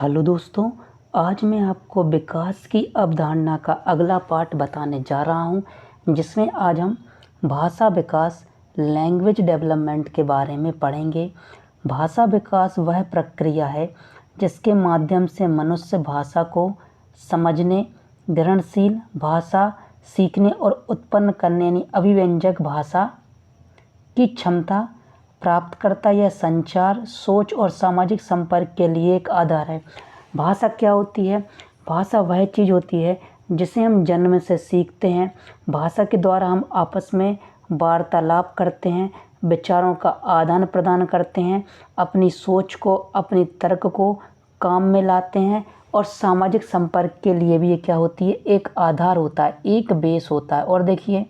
Hello दोस्तों, आज मैं आपको विकास की अवधारणा का अगला पार्ट बताने जा रहा हूं, जिसमें आज हम भाषा विकास लैंग्वेज डेवलपमेंट के बारे में पढ़ेंगे। भाषा विकास वह प्रक्रिया है जिसके माध्यम से मनुष्य भाषा को समझने, ग्रहणशील भाषा सीखने और उत्पन्न करने यानी अभिव्यंजक भाषा की क्षमता प्राप्त करता। यह संचार, सोच और सामाजिक संपर्क के लिए एक आधार है। भाषा क्या होती है? भाषा वह चीज़ होती है जिसे हम जन्म से सीखते हैं। भाषा के द्वारा हम आपस में वार्तालाप करते हैं, विचारों का आदान प्रदान करते हैं, अपनी सोच को, अपनी तर्क को काम में लाते हैं और सामाजिक संपर्क के लिए भी ये क्या होती है? एक आधार होता है, एक बेस होता है। और देखिए,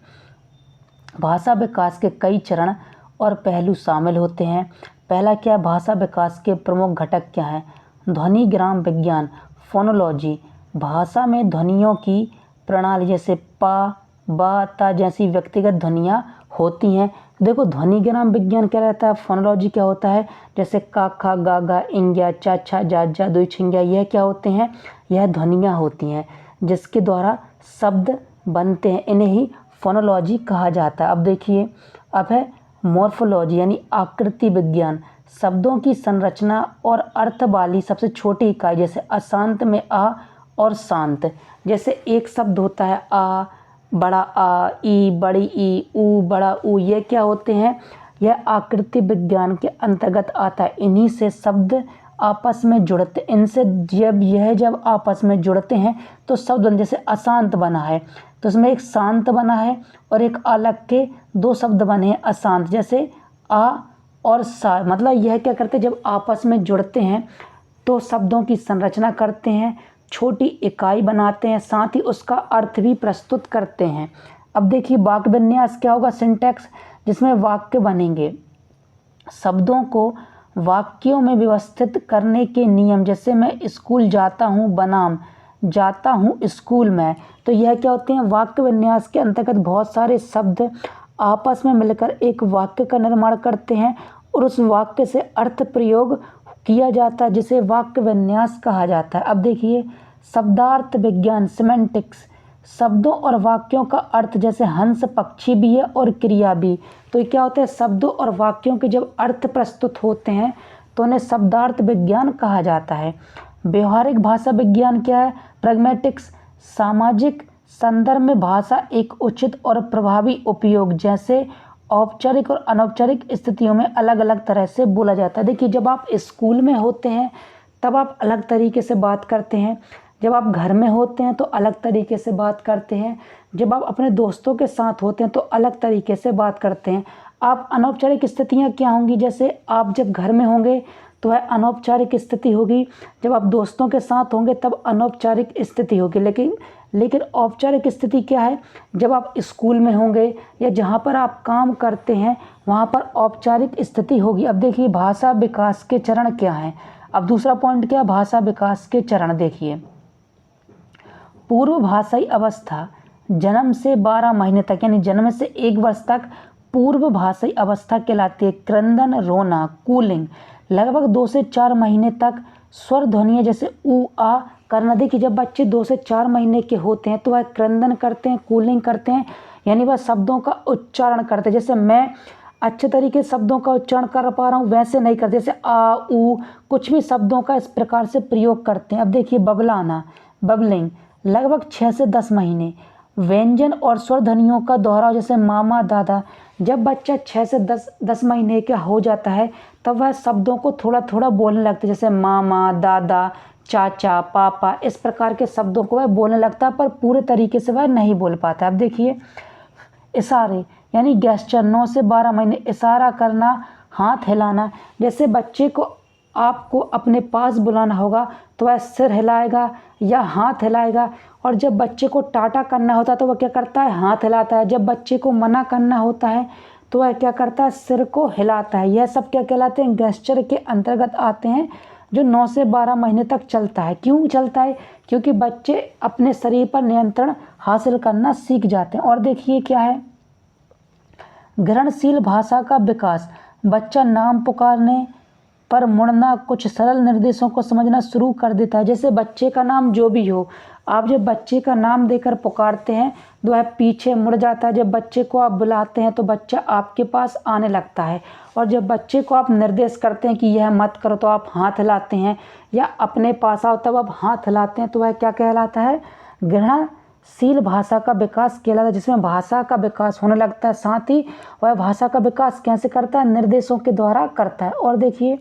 भाषा विकास के कई चरण और पहलू शामिल होते हैं। पहला क्या है? भाषा विकास के प्रमुख घटक क्या हैं? ध्वनि ग्राम विज्ञान, फोनोलॉजी। भाषा में ध्वनियों की प्रणाली जैसे पा, बा, ता जैसी व्यक्तिगत ध्वनियाँ होती हैं। देखो, ध्वनि ग्राम विज्ञान क्या रहता है? फोनोलॉजी क्या होता है? जैसे का, खा, गा, गा, इंग्या, चा, छा, जा, जा, दुई, छिंग्या, यह क्या होते हैं? यह ध्वनियाँ होती हैं जिसके द्वारा शब्द बनते हैं। इन्हें ही फोनोलॉजी कहा जाता है। अब देखिए, अब है मॉर्फोलॉजी यानी आकृति विज्ञान। शब्दों की संरचना और अर्थ वाली सबसे छोटी इकाई, जैसे अशांत में आ और शांत। जैसे एक शब्द होता है आ, बड़ा आ, ई, बड़ी ई, ऊ, बड़ा ऊ, ये क्या होते हैं? यह आकृति विज्ञान के अंतर्गत आता है। इन्हीं से शब्द आपस में जुड़ते, इनसे जब आपस में जुड़ते हैं तो शब्द बन। जैसे अशांत बना है तो इसमें एक शांत बना है और एक अलग के दो शब्द बने हैं अशांत। जैसे आ और सा, मतलब यह क्या करते हैं? जब आपस में जुड़ते हैं तो शब्दों की संरचना करते हैं, छोटी इकाई बनाते हैं, साथ ही उसका अर्थ भी प्रस्तुत करते हैं। अब देखिए, वाक्य विन्यास क्या होगा? सिंटैक्स, जिसमें वाक्य बनेंगे। शब्दों को वाक्यों में व्यवस्थित करने के नियम, जैसे मैं स्कूल जाता हूँ बनाम जाता हूँ स्कूल में, तो यह क्या होते हैं? वाक्य विन्यास के अंतर्गत बहुत सारे शब्द आपस में मिलकर एक वाक्य का निर्माण करते हैं और उस वाक्य से अर्थ प्रयोग किया जाता है, जिसे वाक्य विन्यास कहा जाता है। अब देखिए, शब्दार्थ विज्ञान, सिमेंटिक्स। शब्दों और वाक्यों का अर्थ, जैसे हंस पक्षी भी है और क्रिया भी। तो ये क्या होता है? शब्दों और वाक्यों के जब अर्थ प्रस्तुत होते हैं तो उन्हें शब्दार्थ विज्ञान कहा जाता है। व्यवहारिक भाषा विज्ञान क्या है? प्रैग्मेटिक्स। सामाजिक संदर्भ में भाषा एक उचित और प्रभावी उपयोग, जैसे औपचारिक और अनौपचारिक स्थितियों में अलग अलग तरह से बोला जाता है। देखिए, जब आप स्कूल में होते हैं तब आप अलग तरीके से बात करते हैं, जब आप घर में होते हैं तो अलग तरीके से बात करते हैं, जब आप अपने दोस्तों के साथ होते हैं तो अलग तरीके से बात करते हैं। आप अनौपचारिक स्थितियाँ क्या होंगी? जैसे आप जब घर में होंगे तो वह अनौपचारिक स्थिति होगी, जब आप दोस्तों के साथ होंगे तब अनौपचारिक स्थिति होगी। लेकिन औपचारिक स्थिति क्या है? जब आप स्कूल में होंगे या जहाँ पर आप काम करते हैं वहाँ पर औपचारिक स्थिति होगी। अब देखिए, भाषा विकास के चरण क्या हैं? अब दूसरा पॉइंट क्या है? भाषा विकास के चरण देखिए। पूर्व भाषाई अवस्था, जन्म से 12 महीने तक यानी जन्म से 1 वर्ष तक पूर्व भाषाई अवस्था कहलाती है। क्रंदन, रोना, कूलिंग। लगभग 2 से 4 महीने तक स्वर ध्वनियाँ जैसे ऊ, आ करना। देखिए, जब बच्चे 2 से 4 महीने के होते हैं तो वह क्रंदन करते हैं, कूलिंग करते हैं, यानी वह शब्दों का उच्चारण करते हैं। जैसे मैं अच्छे तरीके से शब्दों का उच्चारण कर पा रहा हूँ वैसे नहीं करते, जैसे आ, ऊ, कुछ भी शब्दों का इस प्रकार से प्रयोग करते हैं। अब देखिए, बबलाना, बबलिंग, लगभग 6 से 10 महीने। व्यंजन और स्वर ध्वनियों का दोहराव, जैसे मामा, दादा। जब बच्चा 6 से 10 महीने का हो जाता है तब वह शब्दों को थोड़ा थोड़ा बोलने लगता है, जैसे मामा, दादा, चाचा, पापा, इस प्रकार के शब्दों को वह बोलने लगता है, पर पूरे तरीके से वह नहीं बोल पाता। अब देखिए, इशारे यानी गेस्चर, 9 से 12 महीने। इशारा करना, हाथ हिलाना। जैसे बच्चे को आपको अपने पास बुलाना होगा तो वह सिर हिलाएगा या हाथ हिलाएगा, और जब बच्चे को टाटा करना होता है तो वह क्या करता है? हाथ हिलाता है। जब बच्चे को मना करना होता है तो वह क्या करता है? सिर को हिलाता है। यह सब क्या कहलाते हैं? गेस्चर के अंतर्गत आते हैं, जो 9 से 12 महीने तक चलता है। क्यों चलता है? क्योंकि बच्चे अपने शरीर पर नियंत्रण हासिल करना सीख जाते हैं। और देखिए क्या है? ग्रहणशील भाषा का विकास। बच्चा नाम पुकारने, पर मुड़ना कुछ सरल निर्देशों को समझना शुरू कर देता है। जैसे बच्चे का नाम जो भी हो, आप जब बच्चे का नाम देकर पुकारते हैं तो वह पीछे मुड़ जाता है। जब बच्चे को आप बुलाते हैं तो बच्चा आपके पास आने लगता है। और जब बच्चे को आप निर्देश करते हैं कि यह मत करो तो आप हाथ हिलाते हैं, या अपने पास आओ तब आप हाथ हिलाते हैं, तो वह क्या कहलाता है? ग्रहणशील भाषा का विकास कहलाता है, जिसमें भाषा का विकास होने लगता है। साथ ही वह भाषा का विकास कैसे करता है? निर्देशों के द्वारा करता है। और देखिए,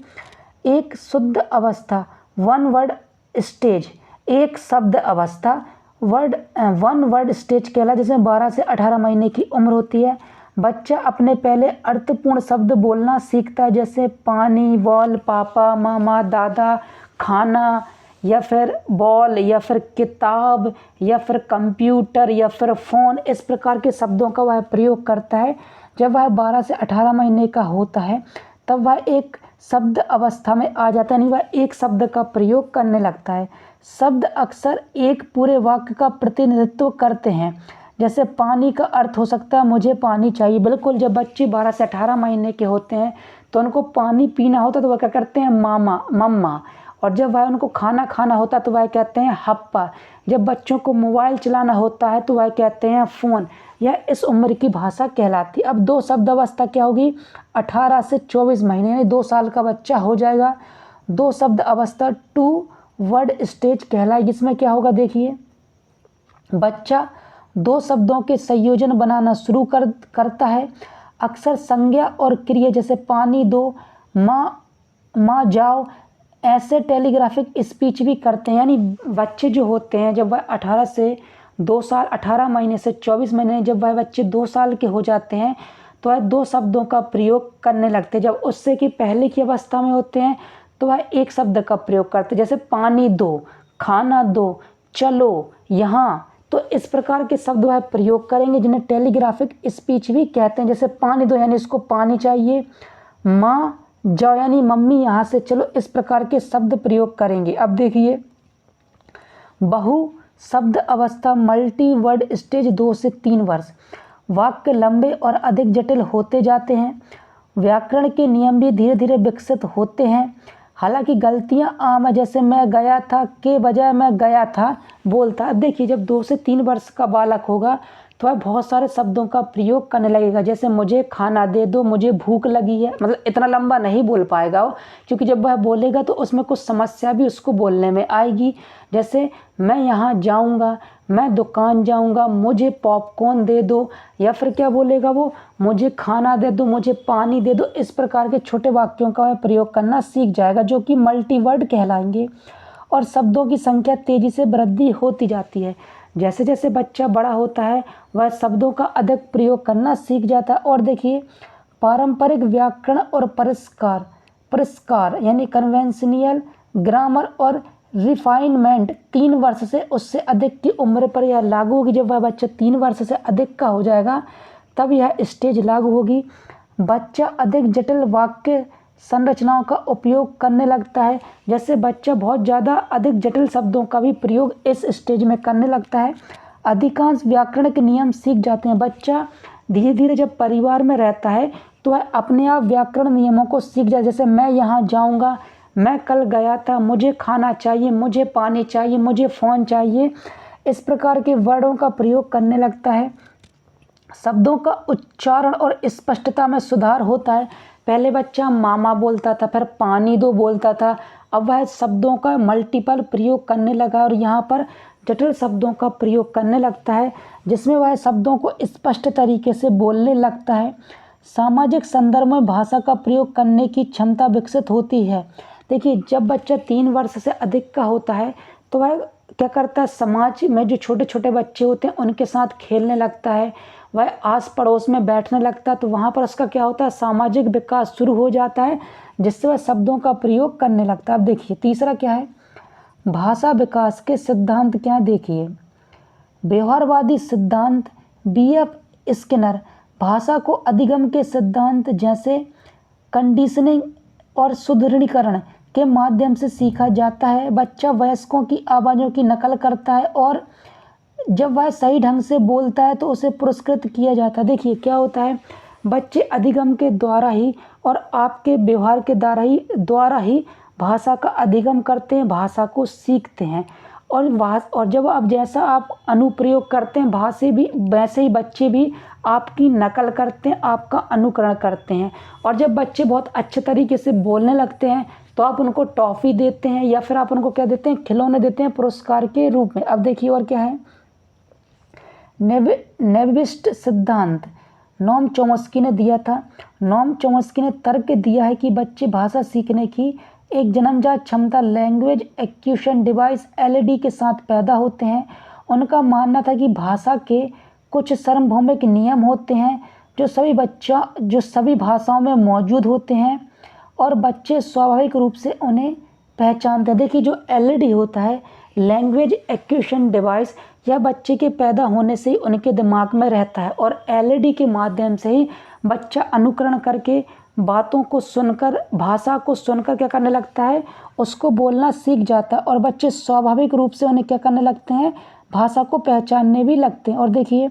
एक शुद्ध अवस्था, वन वर्ड स्टेज, एक शब्द अवस्था वन वर्ड स्टेज कहला, जिसमें 12 से 18 महीने की उम्र होती है। बच्चा अपने पहले अर्थपूर्ण शब्द बोलना सीखता है, जैसे पानी, बॉल, पापा, मामा, दादा, खाना, या फिर बॉल, या फिर किताब, या फिर कंप्यूटर, या फिर फ़ोन। इस प्रकार के शब्दों का वह प्रयोग करता है। जब वह 12 से 18 महीने का होता है तब वह एक शब्द अवस्था में आ जाता है, यानी वह एक शब्द का प्रयोग करने लगता है। शब्द अक्सर एक पूरे वाक्य का प्रतिनिधित्व करते हैं। जैसे पानी का अर्थ हो सकता है मुझे पानी चाहिए। बिल्कुल, जब बच्चे 12 से 18 महीने के होते हैं तो उनको पानी पीना होता है तो वह क्या करते हैं? मामा, मम्मा। और जब वह उनको खाना खाना होता है तो वह कहते हैं हप्पा। जब बच्चों को मोबाइल चलाना होता है तो वह कहते हैं फ़ोन। यह इस उम्र की भाषा कहलाती है। अब दो शब्द अवस्था क्या होगी? 18 से 24 महीने, यानी 2 साल का बच्चा हो जाएगा। दो शब्द अवस्था टू वर्ड स्टेज कहलाई, जिसमें क्या होगा? देखिए, बच्चा 2 शब्दों के संयोजन बनाना शुरू करता है। अक्सर संज्ञा और क्रिया, जैसे पानी दो, माँ जाओ, ऐसे टेलीग्राफिक स्पीच भी करते हैं। यानी बच्चे जो होते हैं, जब वह 18 से 2 साल, 18 महीने से 24 महीने, जब वह बच्चे 2 साल के हो जाते हैं तो वह 2 शब्दों का प्रयोग करने लगते हैं। जब उससे कि पहले की अवस्था में होते हैं तो वह एक शब्द का प्रयोग करते हैं, जैसे पानी दो, खाना दो, चलो, यहाँ। तो इस प्रकार के शब्द वह प्रयोग करेंगे जिन्हें टेलीग्राफिक स्पीच भी कहते हैं। जैसे पानी दो यानी इसको पानी चाहिए, माँ जाओ यानी मम्मी यहाँ से चलो। इस प्रकार के शब्द प्रयोग करेंगे। अब देखिए, बहु शब्द अवस्था, मल्टी वर्ड स्टेज, 2 से 3 वर्ष। वाक्य लंबे और अधिक जटिल होते जाते हैं। व्याकरण के नियम भी धीरे धीरे विकसित होते हैं। हालांकि गलतियां आम है, जैसे मैं गया था के बजाय मैं गया था बोलता। अब देखिए, जब 2 से 3 वर्ष का बालक होगा तो वह बहुत सारे शब्दों का प्रयोग करने लगेगा, जैसे मुझे खाना दे दो, मुझे भूख लगी है। मतलब इतना लंबा नहीं बोल पाएगा वो, क्योंकि जब वह बोलेगा तो उसमें कुछ समस्या भी उसको बोलने में आएगी। जैसे मैं यहाँ जाऊँगा, मैं दुकान जाऊँगा, मुझे पॉपकॉर्न दे दो, या फिर क्या बोलेगा वो? मुझे खाना दे दो, मुझे पानी दे दो। इस प्रकार के छोटे वाक्यों का वह प्रयोग करना सीख जाएगा, जो कि मल्टीवर्ड कहलाएंगे। और शब्दों की संख्या तेज़ी से वृद्धि होती जाती है। जैसे जैसे बच्चा बड़ा होता है वह शब्दों का अधिक प्रयोग करना सीख जाता है। और देखिए, पारंपरिक व्याकरण और परिष्कार यानी कन्वेंशनल ग्रामर और रिफाइनमेंट 3 वर्ष से उससे अधिक की उम्र पर यह लागू होगी। जब वह बच्चा 3 वर्ष से अधिक का हो जाएगा तब यह स्टेज लागू होगी। बच्चा अधिक जटिल वाक्य संरचनाओं का उपयोग करने लगता है। जैसे बच्चा बहुत ज़्यादा अधिक जटिल शब्दों का भी प्रयोग इस स्टेज में करने लगता है। अधिकांश व्याकरण के नियम सीख जाते हैं। बच्चा धीरे धीरे जब परिवार में रहता है तो वह अपने आप व्याकरण नियमों को सीख जाए। जैसे मैं यहाँ जाऊँगा, मैं कल गया था, मुझे खाना चाहिए, मुझे पानी चाहिए, मुझे फ़ोन चाहिए। इस प्रकार के वर्डों का प्रयोग करने लगता है। शब्दों का उच्चारण और स्पष्टता में सुधार होता है। पहले बच्चा मामा बोलता था, फिर पानी दो बोलता था। अब वह शब्दों का मल्टीपल प्रयोग करने लगा और यहाँ पर जटिल शब्दों का प्रयोग करने लगता है, जिसमें वह शब्दों को स्पष्ट तरीके से बोलने लगता है। सामाजिक संदर्भ में भाषा का प्रयोग करने की क्षमता विकसित होती है। देखिए, जब बच्चा 3 वर्ष से अधिक का होता है तो वह क्या करता है? समाज में जो छोटे छोटे बच्चे होते हैं उनके साथ खेलने लगता है, वह आस पड़ोस में बैठने लगता है। तो वहाँ पर उसका क्या होता है? सामाजिक विकास शुरू हो जाता है, जिससे वह शब्दों का प्रयोग करने लगता है। अब देखिए, तीसरा क्या है? भाषा विकास के सिद्धांत क्या है? देखिए, व्यवहारवादी सिद्धांत BF स्किनर भाषा को अधिगम के सिद्धांत जैसे कंडीशनिंग और सुदृढ़ीकरण के माध्यम से सीखा जाता है। बच्चा वयस्कों की आवाज़ों की नकल करता है और जब वह सही ढंग से बोलता है तो उसे पुरस्कृत किया जाता है। देखिए क्या होता है, बच्चे अधिगम के द्वारा ही और आपके व्यवहार के द्वारा ही भाषा का अधिगम करते हैं, भाषा को सीखते हैं। और जब आप जैसा आप अनुप्रयोग करते हैं भाषा भी, वैसे ही बच्चे भी आपकी नकल करते हैं, आपका अनुकरण करते हैं। और जब बच्चे बहुत अच्छे तरीके से बोलने लगते हैं तो आप उनको टॉफ़ी देते हैं या फिर आप उनको क्या देते हैं, खिलौने देते हैं पुरस्कार के रूप में। अब देखिए और क्या है, नेविस्ट सिद्धांत नोम चॉम्स्की ने दिया था। नोम चॉम्स्की ने तर्क दिया है कि बच्चे भाषा सीखने की एक जन्मजात क्षमता लैंग्वेज एक्विजिशन डिवाइस एलईडी के साथ पैदा होते हैं। उनका मानना था कि भाषा के कुछ सार्वभौमिक नियम होते हैं जो सभी भाषाओं में मौजूद होते हैं और बच्चे स्वाभाविक रूप से उन्हें पहचानते हैं। देखिए जो एलईडी होता है, लैंग्वेज एक्विजिशन डिवाइस, यह बच्चे के पैदा होने से ही उनके दिमाग में रहता है और एलईडी के माध्यम से ही बच्चा अनुकरण करके बातों को सुनकर, भाषा को सुनकर क्या करने लगता है, उसको बोलना सीख जाता है और बच्चे स्वाभाविक रूप से उन्हें क्या करने लगते हैं, भाषा को पहचानने भी लगते हैं। और देखिए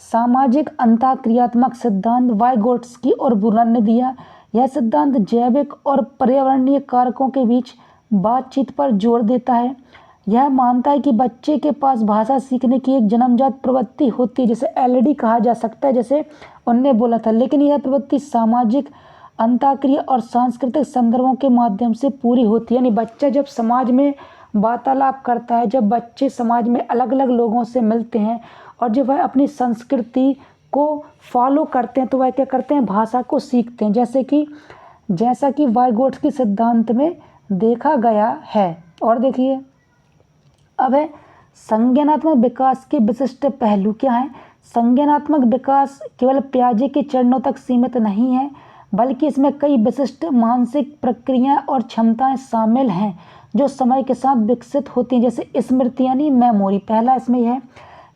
सामाजिक अंतःक्रियात्मक सिद्धांत वाइगोट्स्की और बुर्नर ने दिया। यह सिद्धांत जैविक और पर्यावरणीय कारकों के बीच बातचीत पर जोर देता है। यह मानता है कि बच्चे के पास भाषा सीखने की एक जन्मजात प्रवृत्ति होती है, जैसे एलईडी कहा जा सकता है, जैसे उनने बोला था, लेकिन यह प्रवृत्ति सामाजिक अंतःक्रिया और सांस्कृतिक संदर्भों के माध्यम से पूरी होती है। यानी बच्चा जब समाज में वार्तालाप करता है, जब बच्चे समाज में अलग अलग लोगों से मिलते हैं और जब वह अपनी संस्कृति को फॉलो करते हैं तो वह क्या करते हैं, भाषा को सीखते हैं, जैसा कि वाइगोट्स्की सिद्धांत में देखा गया है। और देखिए अब है संज्ञानात्मक विकास के विशिष्ट पहलू क्या हैं। संज्ञानात्मक विकास केवल पियाजे के चरणों तक सीमित नहीं है, बल्कि इसमें कई विशिष्ट मानसिक प्रक्रियाएं और क्षमताएं शामिल हैं जो समय के साथ विकसित होती हैं, जैसे स्मृति यानी मेमोरी। पहला इसमें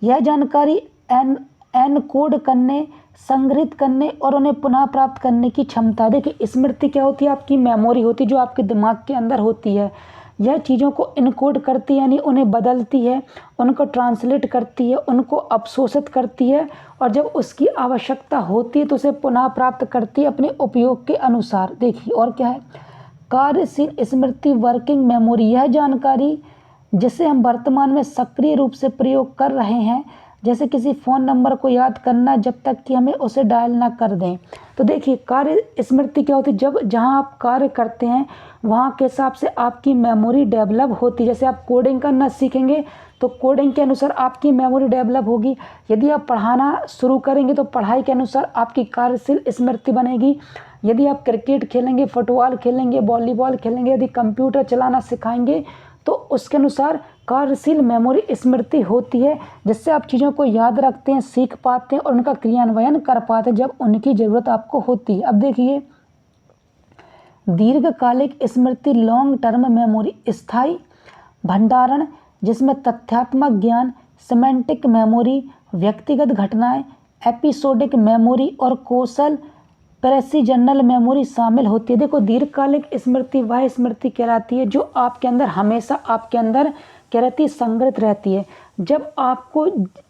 यह जानकारी एनकोड करने, संग्रहित करने और उन्हें पुनः प्राप्त करने की क्षमता। देखिए स्मृति क्या होती है, आपकी मेमोरी होती है जो आपके दिमाग के अंदर होती है। यह चीज़ों को इनकोड करती है यानी उन्हें बदलती है, उनको ट्रांसलेट करती है, उनको अवशोषित करती है और जब उसकी आवश्यकता होती है तो उसे पुनः प्राप्त करती है अपने उपयोग के अनुसार। देखिए और क्या है, कार्यशील स्मृति वर्किंग मेमोरी, यह जानकारी जिसे हम वर्तमान में सक्रिय रूप से प्रयोग कर रहे हैं, जैसे किसी फ़ोन नंबर को याद करना जब तक कि हमें उसे डायल ना कर दें। तो देखिए कार्य स्मृति क्या होती है, जब जहाँ आप कार्य करते हैं वहाँ के हिसाब से आपकी मेमोरी डेवलप होती है। जैसे आप कोडिंग करना सीखेंगे तो कोडिंग के अनुसार आपकी मेमोरी डेवलप होगी। यदि आप पढ़ाना शुरू करेंगे तो पढ़ाई के अनुसार आपकी कार्यशील स्मृति बनेगी। यदि आप क्रिकेट खेलेंगे, फुटबॉल खेलेंगे, वॉलीबॉल खेलेंगे, यदि कंप्यूटर चलाना सिखाएंगे तो उसके अनुसार कार्यशील मेमोरी स्मृति होती है, जिससे आप चीज़ों को याद रखते हैं, सीख पाते हैं और उनका क्रियान्वयन कर पाते हैं जब उनकी ज़रूरत आपको होती है। अब देखिए दीर्घकालिक स्मृति लॉन्ग टर्म मेमोरी, स्थायी भंडारण जिसमें तथ्यात्मक ज्ञान, सिमेंटिक मेमोरी, व्यक्तिगत घटनाएं, एपिसोडिक मेमोरी और कौशल प्रेसिजनल मेमोरी शामिल होती है। देखो दीर्घकालिक स्मृति वह स्मृति कहलाती है जो आपके अंदर हमेशा आपके अंदर क्या रहती है, संग्रहित रहती है। जब आपको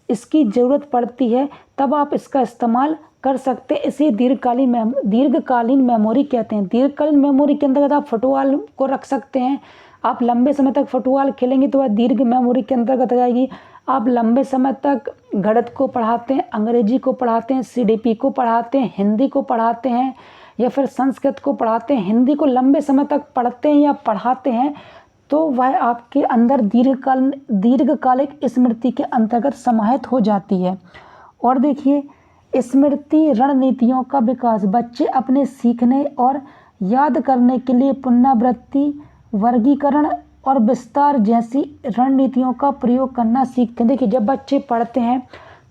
इसकी ज़रूरत पड़ती है तब आप इसका इस्तेमाल कर सकते हैं, इसे दीर्घकालीन मेमोरी कहते हैं। दीर्घकालीन मेमोरी के अंतर्गत आप फुटबॉल को रख सकते हैं। आप लंबे समय तक फुटबॉल खेलेंगे तो वह दीर्घ मेमोरी के अंतर्गत आ जाएगी। आप लंबे समय तक गणित को पढ़ाते हैं, अंग्रेजी को पढ़ाते हैं, सीडीपी को पढ़ाते हैं, हिंदी को पढ़ाते हैं या फिर संस्कृत को पढ़ाते हैं, हिंदी को लंबे समय तक पढ़ते हैं या पढ़ाते हैं तो वह आपके अंदर दीर्घकालिक स्मृति के अंतर्गत समाहित हो जाती है। और देखिए स्मृति रणनीतियों का विकास, बच्चे अपने सीखने और याद करने के लिए पुनरावृत्ति, वर्गीकरण और विस्तार जैसी रणनीतियों का प्रयोग करना सीखते हैं। देखिए जब बच्चे पढ़ते हैं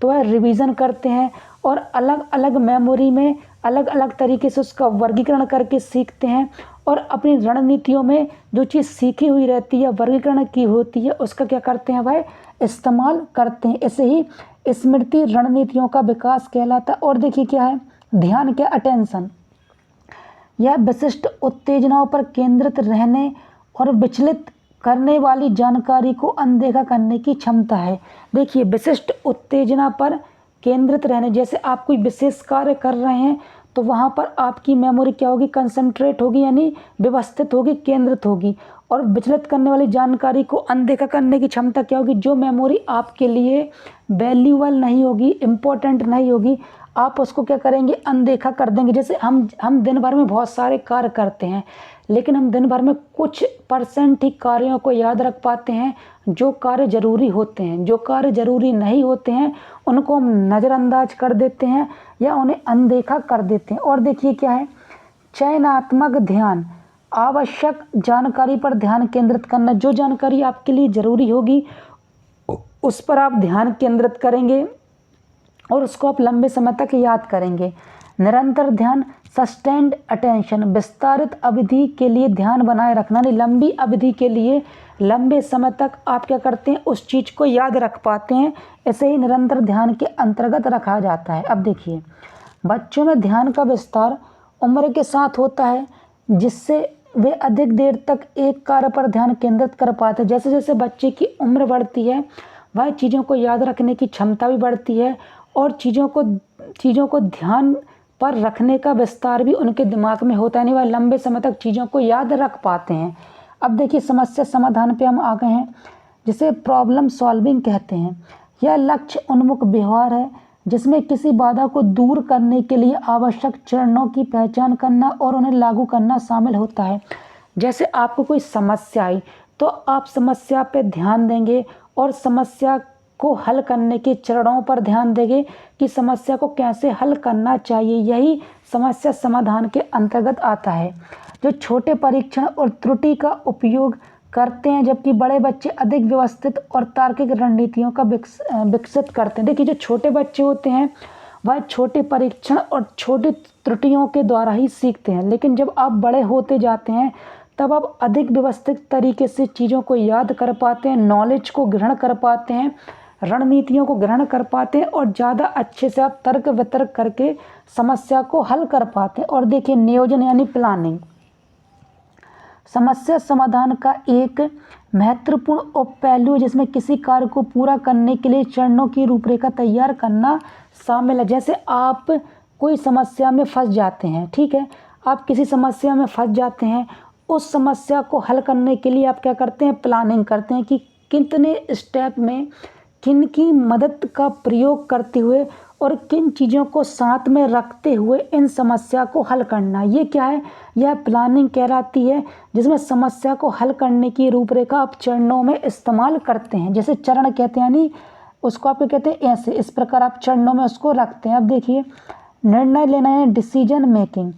तो वह रिवीजन करते हैं और अलग अलग मेमोरी में अलग अलग तरीके से उसका वर्गीकरण करके सीखते हैं और अपनी रणनीतियों में जो चीज़ सीखी हुई रहती है, वर्गीकरण की होती है, उसका क्या करते हैं, वह इस्तेमाल करते हैं। ऐसे ही स्मृति रणनीतियों का विकास कहलाता है। और देखिए क्या है, ध्यान क्या, अटेंशन, यह विशिष्ट उत्तेजनाओं पर केंद्रित रहने और विचलित करने वाली जानकारी को अनदेखा करने की क्षमता है। देखिए विशिष्ट उत्तेजना पर केंद्रित रहने, जैसे आप कोई विशेष कार्य कर रहे हैं तो वहाँ पर आपकी मेमोरी क्या होगी, कंसंट्रेट होगी, यानी व्यवस्थित होगी, केंद्रित होगी। और विचलित करने वाली जानकारी को अनदेखा करने की क्षमता क्या होगी, जो मेमोरी आपके लिए वैल्यूबल नहीं होगी, इम्पोर्टेंट नहीं होगी, आप उसको क्या करेंगे, अनदेखा कर देंगे। जैसे हम दिन भर में बहुत सारे कार्य करते हैं, लेकिन हम दिन भर में कुछ % ही कार्यों को याद रख पाते हैं जो कार्य जरूरी होते हैं। जो कार्य जरूरी नहीं होते हैं उनको हम नज़रअंदाज कर देते हैं या उन्हें अनदेखा कर देते हैं। और देखिए क्या है, चयनात्मक ध्यान, आवश्यक जानकारी पर ध्यान केंद्रित करना। जो जानकारी आपके लिए ज़रूरी होगी उस पर आप ध्यान केंद्रित करेंगे और उसको आप लंबे समय तक याद करेंगे। निरंतर ध्यान, सस्टेन्ड अटेंशन, विस्तारित अवधि के लिए ध्यान बनाए रखना, नहीं लंबी अवधि के लिए लंबे समय तक आप क्या करते हैं, उस चीज़ को याद रख पाते हैं। ऐसे ही निरंतर ध्यान के अंतर्गत रखा जाता है। अब देखिए, बच्चों में ध्यान का विस्तार उम्र के साथ होता है, जिससे वे अधिक देर तक एक कार्य पर ध्यान केंद्रित कर पाते हैं। जैसे जैसे बच्चे की उम्र बढ़ती है वह चीज़ों को याद रखने की क्षमता भी बढ़ती है और चीज़ों को ध्यान पर रखने का विस्तार भी उनके दिमाग में होता है, नहीं वह लंबे समय तक चीज़ों को याद रख पाते हैं। अब देखिए, समस्या समाधान पे हम आ गए हैं, जिसे प्रॉब्लम सॉल्विंग कहते हैं। यह लक्ष्य उन्मुख व्यवहार है जिसमें किसी बाधा को दूर करने के लिए आवश्यक चरणों की पहचान करना और उन्हें लागू करना शामिल होता है। जैसे आपको कोई समस्या आई तो आप समस्या पे ध्यान देंगे और समस्या को हल करने के चरणों पर ध्यान देंगे कि समस्या को कैसे हल करना चाहिए। यही समस्या समाधान के अंतर्गत आता है। जो छोटे परीक्षण और त्रुटि का उपयोग करते हैं, जबकि बड़े बच्चे अधिक व्यवस्थित और तार्किक रणनीतियों का विकसित करते हैं। देखिए, जो छोटे बच्चे होते हैं वह छोटे परीक्षण और छोटी त्रुटियों के द्वारा ही सीखते हैं, लेकिन जब आप बड़े होते जाते हैं तब आप अधिक व्यवस्थित तरीके से चीज़ों को याद कर पाते हैं, नॉलेज को ग्रहण कर पाते हैं, रणनीतियों को ग्रहण कर पाते हैं और ज़्यादा अच्छे से आप तर्क वितर्क करके समस्या को हल कर पाते हैं। और देखिए, नियोजन यानी प्लानिंग, समस्या समाधान का एक महत्वपूर्ण उपपहलू जिसमें किसी कार्य को पूरा करने के लिए चरणों की रूपरेखा तैयार करना शामिल है। जैसे आप कोई समस्या में फंस जाते हैं, ठीक है, आप किसी समस्या में फंस जाते हैं, उस समस्या को हल करने के लिए आप क्या करते हैं, प्लानिंग करते हैं कि कितने स्टेप में किन की मदद का प्रयोग करते हुए और किन चीज़ों को साथ में रखते हुए इन समस्या को हल करना। ये क्या है, यह प्लानिंग कहलाती है, जिसमें समस्या को हल करने की रूपरेखा आप चरणों में इस्तेमाल करते हैं। जैसे चरण कहते हैं, यानी उसको आप कहते हैं ऐसे, इस प्रकार आप चरणों में उसको रखते हैं। अब देखिए, निर्णय लेना है, डिसीजन मेकिंग,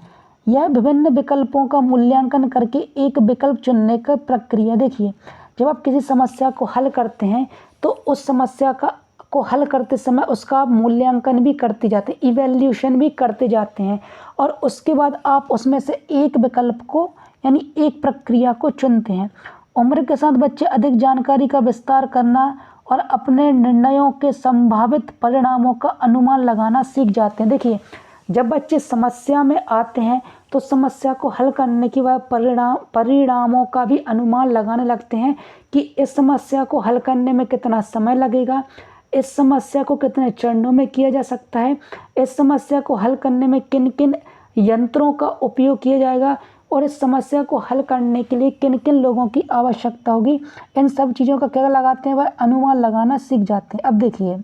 यह विभिन्न विकल्पों का मूल्यांकन करके एक विकल्प चुनने का प्रक्रिया। देखिए, जब आप किसी समस्या को हल करते हैं तो उस समस्या को हल करते समय उसका आप मूल्यांकन भी करते जाते हैं, इवैल्यूएशन भी करते जाते हैं, और उसके बाद आप उसमें से एक विकल्प को यानी एक प्रक्रिया को चुनते हैं। उम्र के साथ बच्चे अधिक जानकारी का विस्तार करना और अपने निर्णयों के संभावित परिणामों का अनुमान लगाना सीख जाते हैं। देखिए, जब बच्चे समस्या में आते हैं तो समस्या को हल करने की वह परिणामों का भी अनुमान लगाने लगते हैं कि इस समस्या को हल करने में कितना समय लगेगा, इस समस्या को कितने चरणों में किया जा सकता है, इस समस्या को हल करने में किन किन यंत्रों का उपयोग किया जाएगा और इस समस्या को हल करने के लिए किन किन लोगों की आवश्यकता होगी। इन सब चीज़ों का क्या लगाते हैं, वह अनुमान लगाना सीख जाते हैं। अब देखिए,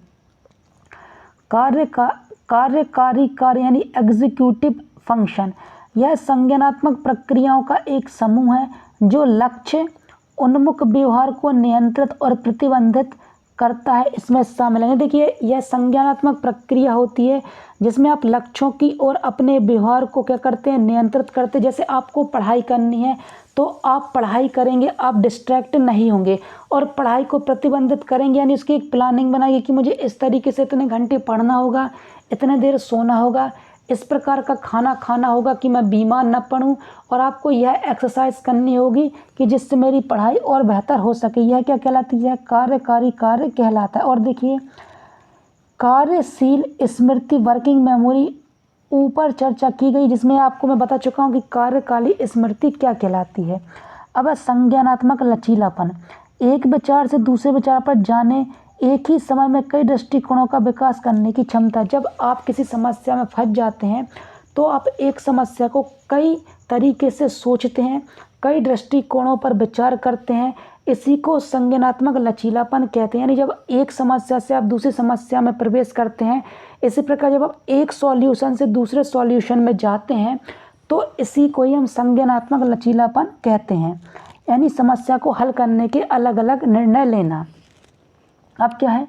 कार्यकारी कार्य यानी एग्जीक्यूटिव फंक्शन, यह संज्ञानात्मक प्रक्रियाओं का एक समूह है जो लक्ष्य उन्मुख व्यवहार को नियंत्रित और प्रतिबंधित करता है, इसमें शामिल है। देखिए, यह संज्ञानात्मक प्रक्रिया होती है जिसमें आप लक्ष्यों की और अपने व्यवहार को क्या करते हैं, नियंत्रित करते हैं। जैसे आपको पढ़ाई करनी है तो आप पढ़ाई करेंगे, आप डिस्ट्रैक्ट नहीं होंगे और पढ़ाई को प्रतिबंधित करेंगे, यानी उसकी एक प्लानिंग बनाइए कि मुझे इस तरीके से इतने घंटे पढ़ना होगा, इतने देर सोना होगा, इस प्रकार का खाना खाना होगा कि मैं बीमार न पड़ूं, और आपको यह एक्सरसाइज करनी होगी कि जिससे मेरी पढ़ाई और बेहतर हो सके। यह क्या कहलाती है, कार्यकारी कार्य कहलाता है। और देखिए, कार्यशील स्मृति वर्किंग मेमोरी ऊपर चर्चा की गई, जिसमें आपको मैं बता चुका हूँ कि कार्यकाली स्मृति क्या कहलाती है। अब संज्ञानात्मक लचीलापन, एक विचार से दूसरे विचार पर जाने, एक ही समय में कई दृष्टिकोणों का विकास करने की क्षमता। जब आप किसी समस्या में फंस जाते हैं तो आप एक समस्या को कई तरीके से सोचते हैं, कई दृष्टिकोणों पर विचार करते हैं। इसी को संज्ञानात्मक लचीलापन कहते हैं। यानी जब एक समस्या से आप दूसरी समस्या में प्रवेश करते हैं, इसी प्रकार जब आप एक सॉल्यूशन से दूसरे सॉल्यूशन में जाते हैं तो इसी को ही हम संज्ञानात्मक लचीलापन कहते हैं। यानी समस्या को हल करने के अलग अलग निर्णय लेना। अब क्या है,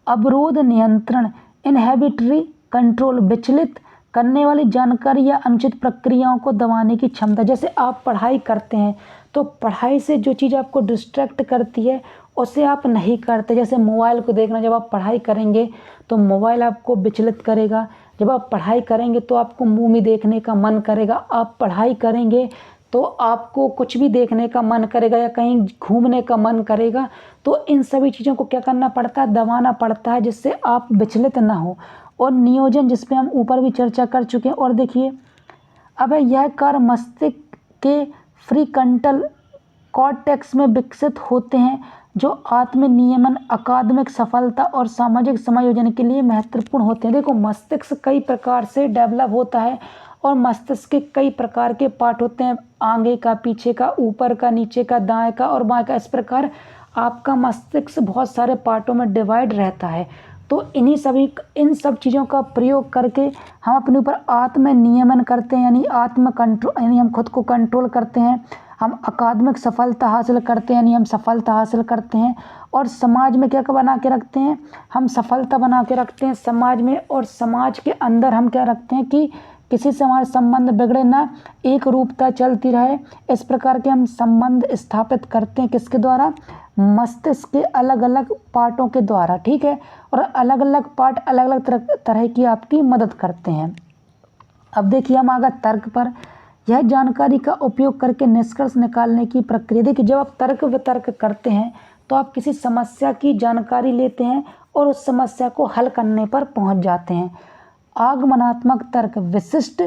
अवरोध नियंत्रण, इनहिबिटरी कंट्रोल, विचलित करने वाली जानकारी या अनुचित प्रक्रियाओं को दबाने की क्षमता। जैसे आप पढ़ाई करते हैं तो पढ़ाई से जो चीज़ आपको डिस्ट्रैक्ट करती है उसे आप नहीं करते। जैसे मोबाइल को देखना, जब आप पढ़ाई करेंगे तो मोबाइल आपको विचलित करेगा। जब आप पढ़ाई करेंगे तो आपको मूवी देखने का मन करेगा। आप पढ़ाई करेंगे तो आपको कुछ भी देखने का मन करेगा या कहीं घूमने का मन करेगा। तो इन सभी चीज़ों को क्या करना पड़ता है, दबाना पड़ता है, जिससे आप विचलित ना हो। और नियोजन, जिस पे हम ऊपर भी चर्चा कर चुके हैं। और देखिए, अब यह कार्य मस्तिष्क के फ्रीफ्रंटल कॉर्टेक्स में विकसित होते हैं जो आत्म नियमन, अकादमिक सफलता और सामाजिक समायोजन के लिए महत्वपूर्ण होते हैं। देखो, मस्तिष्क कई प्रकार से डेवलप होता है और मस्तिष्क के कई प्रकार के पार्ट होते हैं, आगे का, पीछे का, ऊपर का, नीचे का, दाएं का और बाएं का। इस प्रकार आपका मस्तिष्क बहुत सारे पार्टों में डिवाइड रहता है। तो इन सब चीज़ों का प्रयोग करके हम अपने ऊपर आत्म नियमन करते हैं, यानी आत्म कंट्रोल, यानी हम खुद को कंट्रोल करते हैं। हम अकादमिक सफलता हासिल करते हैं, यानी हम सफलता हासिल करते हैं। और समाज में क्या बना के रखते हैं, हम सफलता बना के रखते हैं समाज में। और समाज के अंदर हम क्या रखते हैं कि किसी से हमारे संबंध बिगड़े ना, एक रूपता चलती रहे। इस प्रकार के हम संबंध स्थापित करते हैं, किसके द्वारा, मस्तिष्क के अलग अलग पार्टों के द्वारा। ठीक है, और अलग अलग पार्ट अलग अलग तरह की आपकी मदद करते हैं। अब देखिए, हम आगे तर्क पर। यह जानकारी का उपयोग करके निष्कर्ष निकालने की प्रक्रिया। देखिए, जब आप तर्क वितर्क करते हैं तो आप किसी समस्या की जानकारी लेते हैं और उस समस्या को हल करने पर पहुंच जाते हैं। आगमनात्मक तर्क, विशिष्ट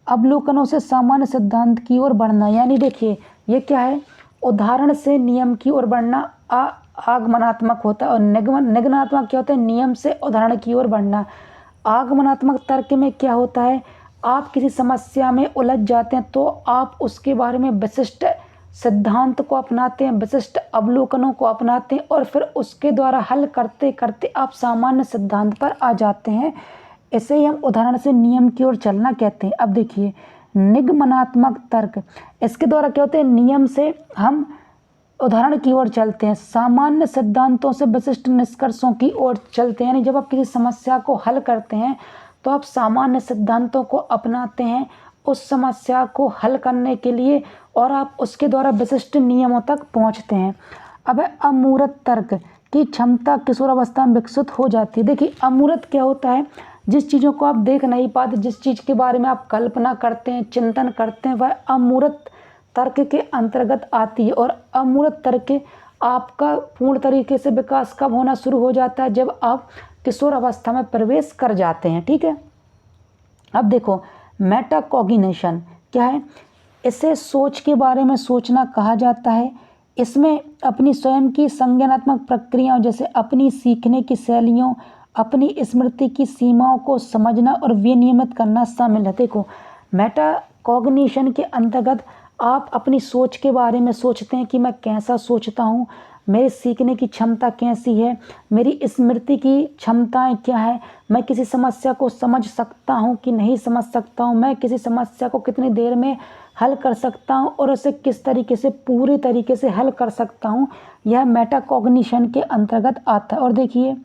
अवलोकनों से सामान्य सिद्धांत की ओर बढ़ना। यानी देखिए, ये क्या है, उदाहरण से नियम की ओर बढ़ना आगमनात्मक होता है। और निगमनात्मक क्या होता है, नियम से उदाहरण की ओर बढ़ना। आगमनात्मक तर्क में क्या होता है, आप किसी समस्या में उलझ जाते हैं तो आप उसके बारे में विशिष्ट सिद्धांत को अपनाते हैं, विशिष्ट अवलोकनों को अपनाते हैं और फिर उसके द्वारा हल करते करते आप सामान्य सिद्धांत पर आ जाते हैं। इसे ही हम उदाहरण से नियम की ओर चलना कहते हैं। अब देखिए, निगमनात्मक तर्क, इसके द्वारा क्या होते हैं, नियम से हम उदाहरण की ओर चलते हैं, सामान्य सिद्धांतों से विशिष्ट निष्कर्षों की ओर चलते हैं। यानी जब आप किसी समस्या को हल करते हैं तो आप सामान्य सिद्धांतों को अपनाते हैं उस समस्या को हल करने के लिए और आप उसके द्वारा विशिष्ट नियमों तक पहुंचते हैं। अब अमूर्त तर्क की क्षमता किशोरावस्था में विकसित हो जाती है। देखिए, अमूर्त क्या होता है, जिस चीज़ों को आप देख नहीं पाते, जिस चीज़ के बारे में आप कल्पना करते हैं, चिंतन करते हैं, वह अमूर्त तर्क के अंतर्गत आती है। और अमूर्त तर्क आपका पूर्ण तरीके से विकास कब होना शुरू हो जाता है, जब आप किशोर अवस्था में प्रवेश कर जाते हैं। ठीक है, अब देखो, मेटाकॉग्निशन क्या है, इसे सोच के बारे में सोचना कहा जाता है। इसमें अपनी स्वयं की संज्ञानात्मक प्रक्रियाओं, जैसे अपनी सीखने की शैलियों, अपनी स्मृति की सीमाओं को समझना और विनियमित करना शामिल है। देखो, मेटाकॉग्निशन के अंतर्गत आप अपनी सोच के बारे में सोचते हैं कि मैं कैसा सोचता हूँ, मेरे सीखने की क्षमता कैसी है, मेरी स्मृति की क्षमताएं क्या है, मैं किसी समस्या को समझ सकता हूँ कि नहीं समझ सकता हूँ, मैं किसी समस्या को कितनी देर में हल कर सकता हूँ और उसे किस तरीके से पूरे तरीके से हल कर सकता हूँ। यह मेटाकॉग्निशन के अंतर्गत आता है। और देखिए,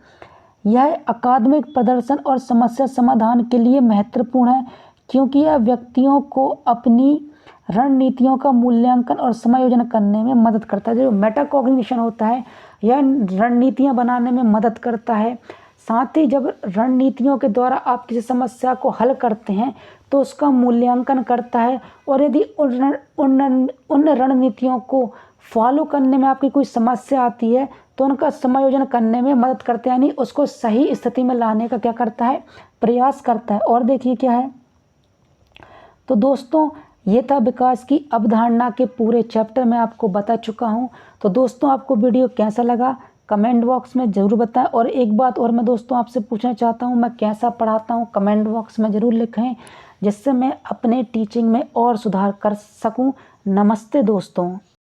यह अकादमिक प्रदर्शन और समस्या समाधान के लिए महत्वपूर्ण है क्योंकि यह व्यक्तियों को अपनी रणनीतियों का मूल्यांकन और समायोजन करने में मदद करता है। जो मेटाकॉग्निशन होता है, यह रणनीतियां बनाने में मदद करता है। साथ ही जब रणनीतियों के द्वारा आप किसी समस्या को हल करते हैं तो उसका मूल्यांकन करता है और यदि उन रणनीतियों को फॉलो करने में आपकी कोई समस्या आती है तो उनका समायोजन करने में मदद करते हैं, यानी उसको सही स्थिति में लाने का क्या करता है, प्रयास करता है। और देखिए क्या है, तो दोस्तों, ये था विकास की अवधारणा के पूरे चैप्टर में आपको बता चुका हूँ। तो दोस्तों, आपको वीडियो कैसा लगा कमेंट बॉक्स में ज़रूर बताएं। और एक बात और मैं दोस्तों आपसे पूछना चाहता हूं, मैं कैसा पढ़ाता हूं कमेंट बॉक्स में ज़रूर लिखें, जिससे मैं अपने टीचिंग में और सुधार कर सकूं। नमस्ते दोस्तों।